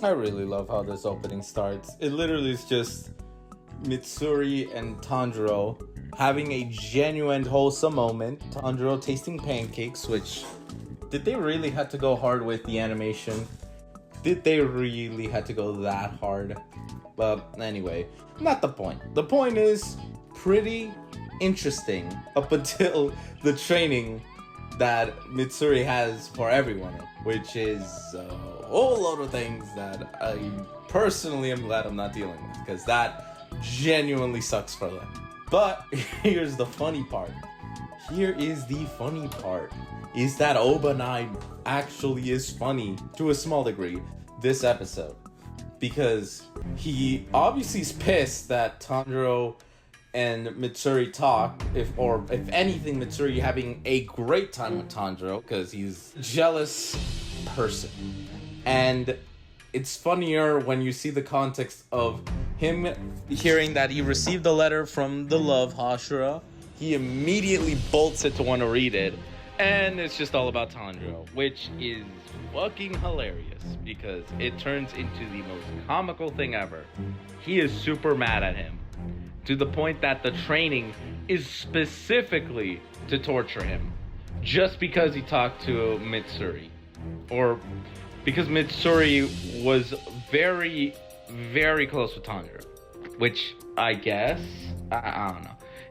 I really love how this opening starts. It literally is just Mitsuri and Tanjiro having a genuine wholesome moment. Tanjiro tasting pancakes, which... Did they really have to go hard with the animation? Did they really have to go that hard? But anyway, not the point. The point is pretty interesting up until the training that Mitsuri has for everyone, which is a whole load of things that I personally am glad I'm not dealing with, because that genuinely sucks for them. But here's the funny part. Is that Obanai actually is funny to a small degree this episode, because he obviously is pissed that Tanjiro and Mitsuri talk, if anything, Mitsuri having a great time with Tanjiro because he's a jealous person. And it's funnier when you see the context of him hearing that he received a letter from the love Hashira. He immediately bolts it to want to read it, and it's just all about Tanjiro, which is fucking hilarious because it turns into the most comical thing ever. He is super mad at him, to the point that the training is specifically to torture him, just because he talked to Mitsuri, or because Mitsuri was very, very close with Tanjiro, which I guess, I don't know.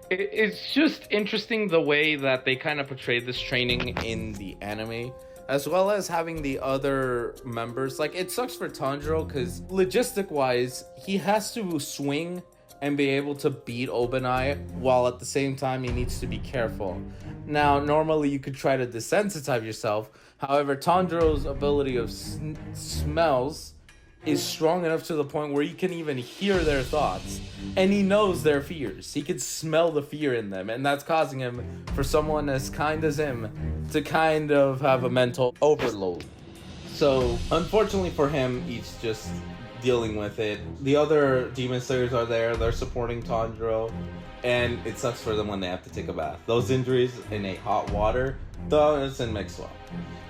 It's just interesting the way that they kind of portrayed this training in the anime, as well as having the other members. Like, it sucks for Tanjiro because logistic wise, he has to swing and be able to beat Obanai, while at the same time he needs to be careful. Now, normally you could try to desensitize yourself. However, Tanjiro's ability of smells is strong enough to the point where he can even hear their thoughts, and he knows their fears. He can smell the fear in them, and that's causing him, for someone as kind as him, to kind of have a mental overload. So, unfortunately for him, he's just dealing with it. The other Demon Slayers are there, they're supporting Tanjiro, and it sucks for them when they have to take a bath. Those injuries in a hot water doesn't mix well.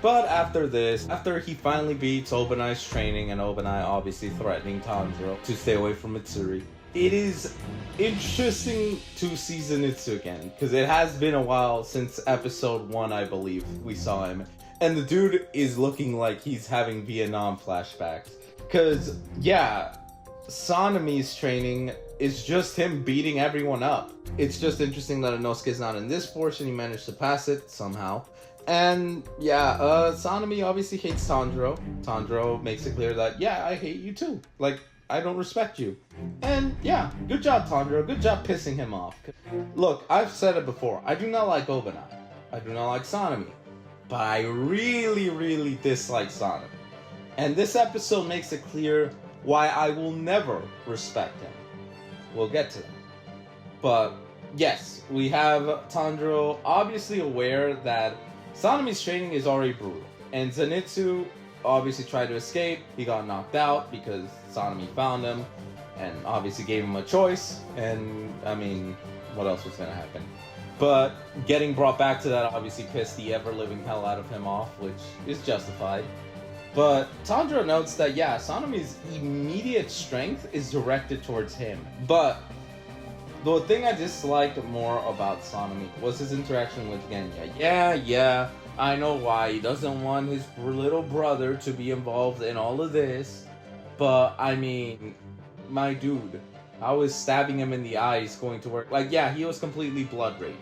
But after this, after he finally beats Obanai's training, and Obanai obviously threatening Tanjiro to stay away from Mitsuri, it is interesting to see Zenitsu again, because it has been a while since episode 1, I believe, we saw him. And the dude is looking like he's having Vietnam flashbacks. Because, yeah, Sanemi's training is just him beating everyone up. It's just interesting that Inosuke's not in this portion. He managed to pass it somehow. And yeah, Sanemi obviously hates Tanjiro. Tanjiro makes it clear that, yeah, I hate you too. Like, I don't respect you. And yeah, good job, Tanjiro. Good job pissing him off. Look, I've said it before. I do not like Obanai. I do not like Sanemi. But I really, really dislike Sanemi. And this episode makes it clear why I will never respect him. We'll get to that. But yes, we have Tanjiro obviously aware that Sanemi's training is already brutal. And Zenitsu obviously tried to escape. He got knocked out because Sanemi found him and obviously gave him a choice. And I mean, what else was going to happen? But getting brought back to that obviously pissed the ever-living hell out of him off, which is justified. But Tanjiro notes that, yeah, Sanemi's immediate strength is directed towards him. But the thing I disliked more about Sanemi was his interaction with Genya. Yeah, I know why. He doesn't want his little brother to be involved in all of this. But, I mean, my dude, how is stabbing him in the eyes going to work? Like, yeah, he was completely blood rage.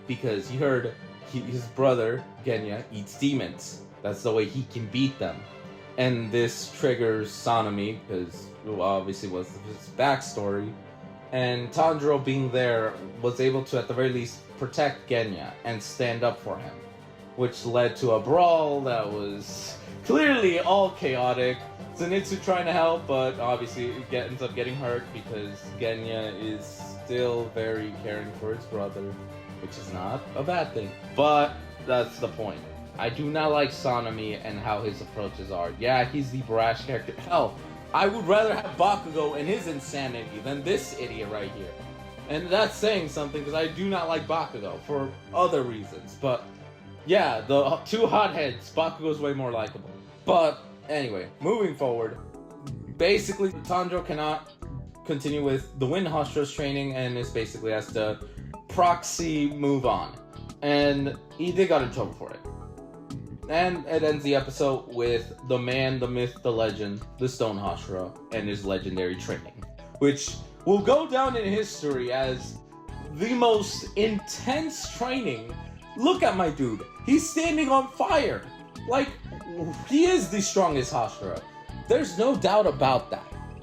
Because he heard his brother, Genya, eats demons. That's the way he can beat them. And this triggers Sanemi, because obviously was his backstory. And Tanjiro being there was able to, at the very least, protect Genya and stand up for him. Which led to a brawl that was clearly all chaotic. Zenitsu trying to help, but obviously ends up getting hurt because Genya is still very caring for his brother, which is not a bad thing. But that's the point. I do not like Sanemi and how his approaches are. Yeah, he's the brash character. Hell, I would rather have Bakugo and his insanity than this idiot right here. And that's saying something because I do not like Bakugo for other reasons. But yeah, the two hotheads, Bakugo's way more likable. But anyway, moving forward, basically, Tanjiro cannot continue with the Wind Hashira's training and is basically has to proxy move on. And he did got in trouble for it. And it ends the episode with the man, the myth, the legend, the Stone Hashira, and his legendary training, which will go down in history as the most intense training. Look at my dude. He's standing on fire. Like, he is the strongest Hashira. There's no doubt about that.